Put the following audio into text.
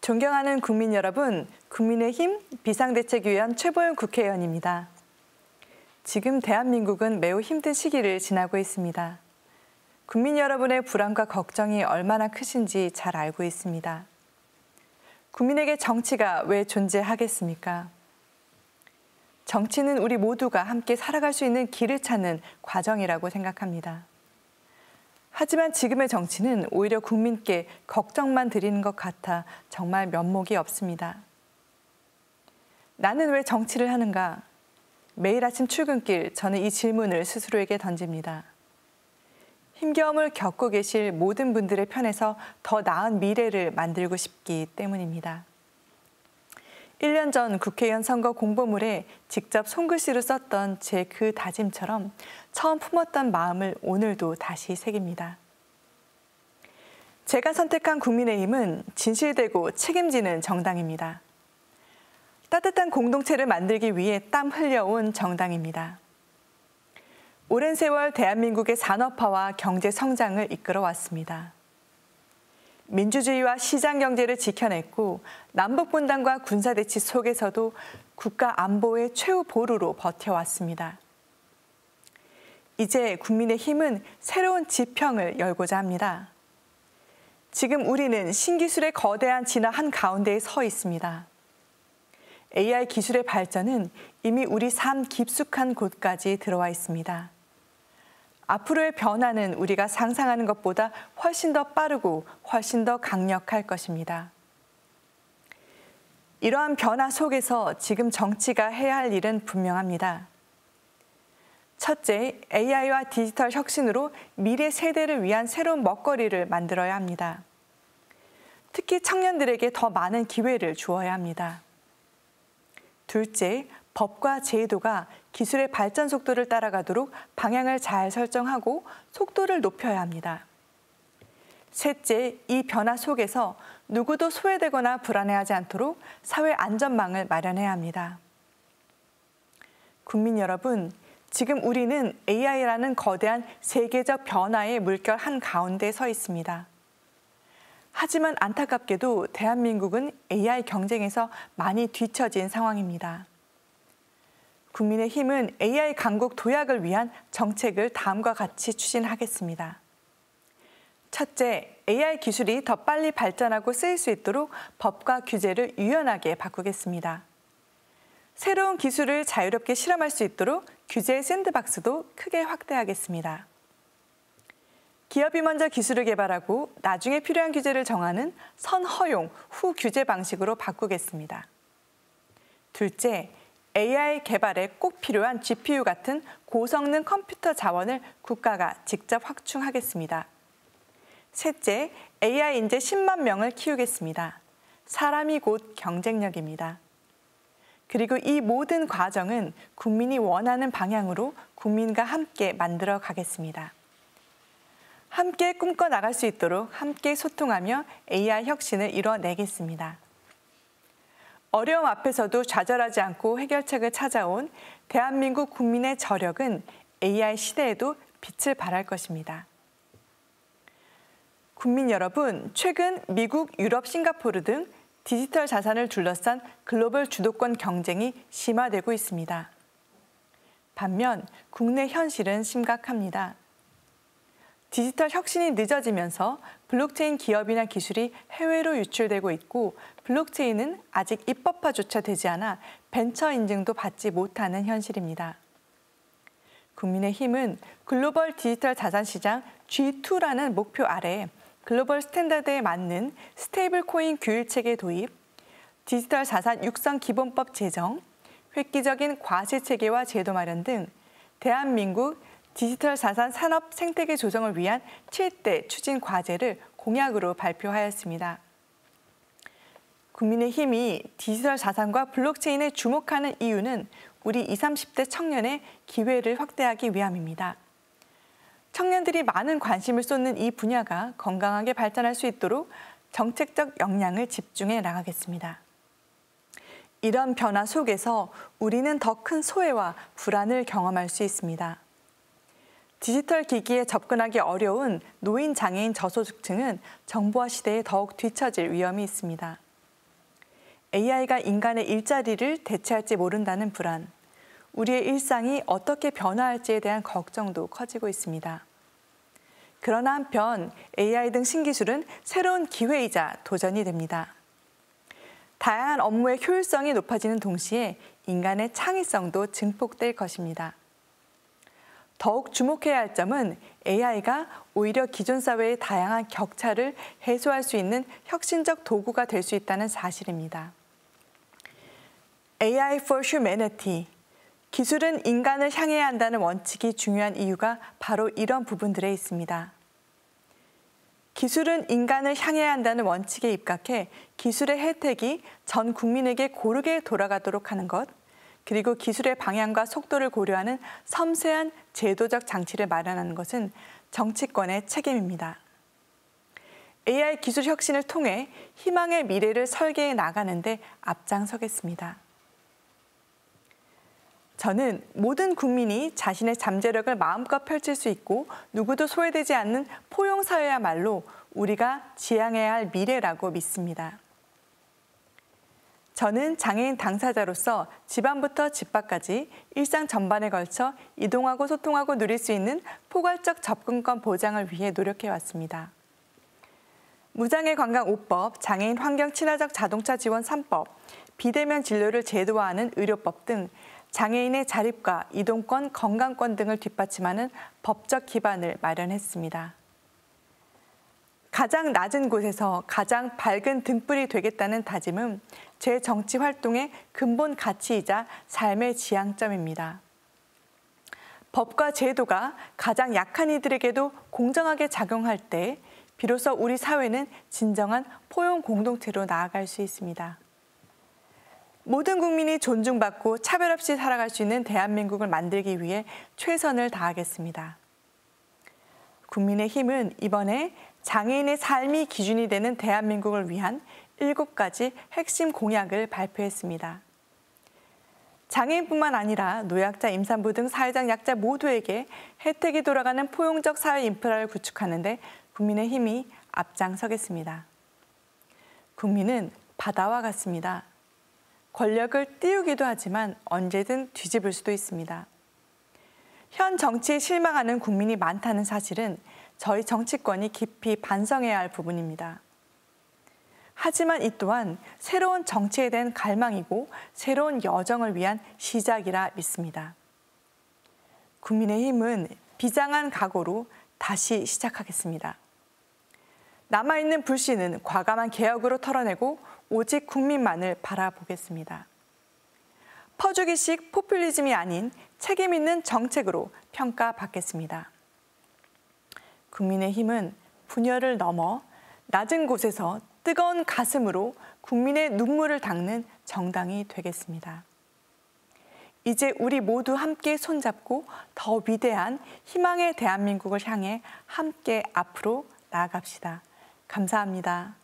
존경하는 국민 여러분, 국민의힘 비상대책위원 최보영 국회의원입니다. 지금 대한민국은 매우 힘든 시기를 지나고 있습니다. 국민 여러분의 불안과 걱정이 얼마나 크신지 잘 알고 있습니다. 국민에게 정치가 왜 존재하겠습니까? 정치는 우리 모두가 함께 살아갈 수 있는 길을 찾는 과정이라고 생각합니다. 하지만 지금의 정치는 오히려 국민께 걱정만 드리는 것 같아 정말 면목이 없습니다. 나는 왜 정치를 하는가? 매일 아침 출근길 저는 이 질문을 스스로에게 던집니다. 힘겨움을 겪고 계실 모든 분들의 편에서 더 나은 미래를 만들고 싶기 때문입니다. 1년 전 국회의원 선거 공보물에 직접 손글씨로 썼던 제 그 다짐처럼 처음 품었던 마음을 오늘도 다시 새깁니다. 제가 선택한 국민의힘은 진실되고 책임지는 정당입니다. 따뜻한 공동체를 만들기 위해 땀 흘려온 정당입니다. 오랜 세월 대한민국의 산업화와 경제 성장을 이끌어왔습니다. 민주주의와 시장 경제를 지켜냈고 남북분단과 군사대치 속에서도 국가 안보의 최후 보루로 버텨왔습니다. 이제 국민의힘은 새로운 지평을 열고자 합니다. 지금 우리는 신기술의 거대한 진화 한가운데에 서 있습니다. AI 기술의 발전은 이미 우리 삶 깊숙한 곳까지 들어와 있습니다. 앞으로의 변화는 우리가 상상하는 것보다 훨씬 더 빠르고 훨씬 더 강력할 것입니다. 이러한 변화 속에서 지금 정치가 해야 할 일은 분명합니다. 첫째, AI와 디지털 혁신으로 미래 세대를 위한 새로운 먹거리를 만들어야 합니다. 특히 청년들에게 더 많은 기회를 주어야 합니다. 둘째, 법과 제도가 기술의 발전 속도를 따라가도록 방향을 잘 설정하고 속도를 높여야 합니다. 셋째, 이 변화 속에서 누구도 소외되거나 불안해하지 않도록 사회 안전망을 마련해야 합니다. 국민 여러분, 지금 우리는 AI라는 거대한 세계적 변화의 물결 한가운데 서 있습니다. 하지만 안타깝게도 대한민국은 AI 경쟁에서 많이 뒤처진 상황입니다. 국민의힘은 AI 강국 도약을 위한 정책을 다음과 같이 추진하겠습니다. 첫째, AI 기술이 더 빨리 발전하고 쓰일 수 있도록 법과 규제를 유연하게 바꾸겠습니다. 새로운 기술을 자유롭게 실험할 수 있도록 규제의 샌드박스도 크게 확대하겠습니다. 기업이 먼저 기술을 개발하고 나중에 필요한 규제를 정하는 선허용, 후규제 방식으로 바꾸겠습니다. 둘째, AI 개발에 꼭 필요한 GPU 같은 고성능 컴퓨터 자원을 국가가 직접 확충하겠습니다. 셋째, AI 인재 10만 명을 키우겠습니다. 사람이 곧 경쟁력입니다. 그리고 이 모든 과정은 국민이 원하는 방향으로 국민과 함께 만들어 가겠습니다. 함께 꿈꿔 나갈 수 있도록 함께 소통하며 AI 혁신을 이뤄내겠습니다. 어려움 앞에서도 좌절하지 않고 해결책을 찾아온 대한민국 국민의 저력은 AI 시대에도 빛을 발할 것입니다. 국민 여러분, 최근 미국, 유럽, 싱가포르 등 디지털 자산을 둘러싼 글로벌 주도권 경쟁이 심화되고 있습니다. 반면 국내 현실은 심각합니다. 디지털 혁신이 늦어지면서 블록체인 기업이나 기술이 해외로 유출되고 있고 블록체인은 아직 입법화조차 되지 않아 벤처 인증도 받지 못하는 현실입니다. 국민의힘은 글로벌 디지털 자산 시장 G2라는 목표 아래 글로벌 스탠다드에 맞는 스테이블 코인 규율 체계 도입, 디지털 자산 육성 기본법 제정, 획기적인 과세 체계와 제도 마련 등 대한민국 디지털 자산 산업 생태계 조정을 위한 7대 추진 과제를 공약으로 발표하였습니다. 국민의힘이 디지털 자산과 블록체인에 주목하는 이유는 우리 20, 30대 청년의 기회를 확대하기 위함입니다. 청년들이 많은 관심을 쏟는 이 분야가 건강하게 발전할 수 있도록 정책적 역량을 집중해 나가겠습니다. 이런 변화 속에서 우리는 더 큰 소외와 불안을 경험할 수 있습니다. 디지털 기기에 접근하기 어려운 노인, 장애인, 저소득층은 정보화 시대에 더욱 뒤처질 위험이 있습니다. AI가 인간의 일자리를 대체할지 모른다는 불안, 우리의 일상이 어떻게 변화할지에 대한 걱정도 커지고 있습니다. 그러나 한편 AI 등 신기술은 새로운 기회이자 도전이 됩니다. 다양한 업무의 효율성이 높아지는 동시에 인간의 창의성도 증폭될 것입니다. 더욱 주목해야 할 점은 AI가 오히려 기존 사회의 다양한 격차를 해소할 수 있는 혁신적 도구가 될 수 있다는 사실입니다. AI for Humanity. 기술은 인간을 향해야 한다는 원칙이 중요한 이유가 바로 이런 부분들에 있습니다. 기술은 인간을 향해야 한다는 원칙에 입각해 기술의 혜택이 전 국민에게 고르게 돌아가도록 하는 것, 그리고 기술의 방향과 속도를 고려하는 섬세한 제도적 장치를 마련하는 것은 정치권의 책임입니다. AI 기술 혁신을 통해 희망의 미래를 설계해 나가는 데 앞장서겠습니다. 저는 모든 국민이 자신의 잠재력을 마음껏 펼칠 수 있고 누구도 소외되지 않는 포용사회야말로 우리가 지향해야 할 미래라고 믿습니다. 저는 장애인 당사자로서 집안부터 집 밖까지 일상 전반에 걸쳐 이동하고 소통하고 누릴 수 있는 포괄적 접근권 보장을 위해 노력해왔습니다. 무장애 관광 5법, 장애인 환경 친화적 자동차 지원 3법, 비대면 진료를 제도화하는 의료법 등 장애인의 자립과 이동권, 건강권 등을 뒷받침하는 법적 기반을 마련했습니다. 가장 낮은 곳에서 가장 밝은 등불이 되겠다는 다짐은 제 정치 활동의 근본 가치이자 삶의 지향점입니다. 법과 제도가 가장 약한 이들에게도 공정하게 작용할 때 비로소 우리 사회는 진정한 포용 공동체로 나아갈 수 있습니다. 모든 국민이 존중받고 차별 없이 살아갈 수 있는 대한민국을 만들기 위해 최선을 다하겠습니다. 국민의힘은 이번에 장애인의 삶이 기준이 되는 대한민국을 위한 7가지 핵심 공약을 발표했습니다. 장애인뿐만 아니라 노약자, 임산부 등 사회적 약자 모두에게 혜택이 돌아가는 포용적 사회 인프라를 구축하는 데 국민의힘이 앞장서겠습니다. 국민은 바다와 같습니다. 권력을 띄우기도 하지만 언제든 뒤집을 수도 있습니다. 현 정치에 실망하는 국민이 많다는 사실은 저희 정치권이 깊이 반성해야 할 부분입니다. 하지만 이 또한 새로운 정치에 대한 갈망이고 새로운 여정을 위한 시작이라 믿습니다. 국민의힘은 비장한 각오로 다시 시작하겠습니다. 남아있는 불씨는 과감한 개혁으로 털어내고 오직 국민만을 바라보겠습니다. 퍼주기식 포퓰리즘이 아닌 책임 있는 정책으로 평가받겠습니다. 국민의힘은 분열을 넘어 낮은 곳에서 뜨거운 가슴으로 국민의 눈물을 닦는 정당이 되겠습니다. 이제 우리 모두 함께 손잡고 더 위대한 희망의 대한민국을 향해 함께 앞으로 나아갑시다. 감사합니다.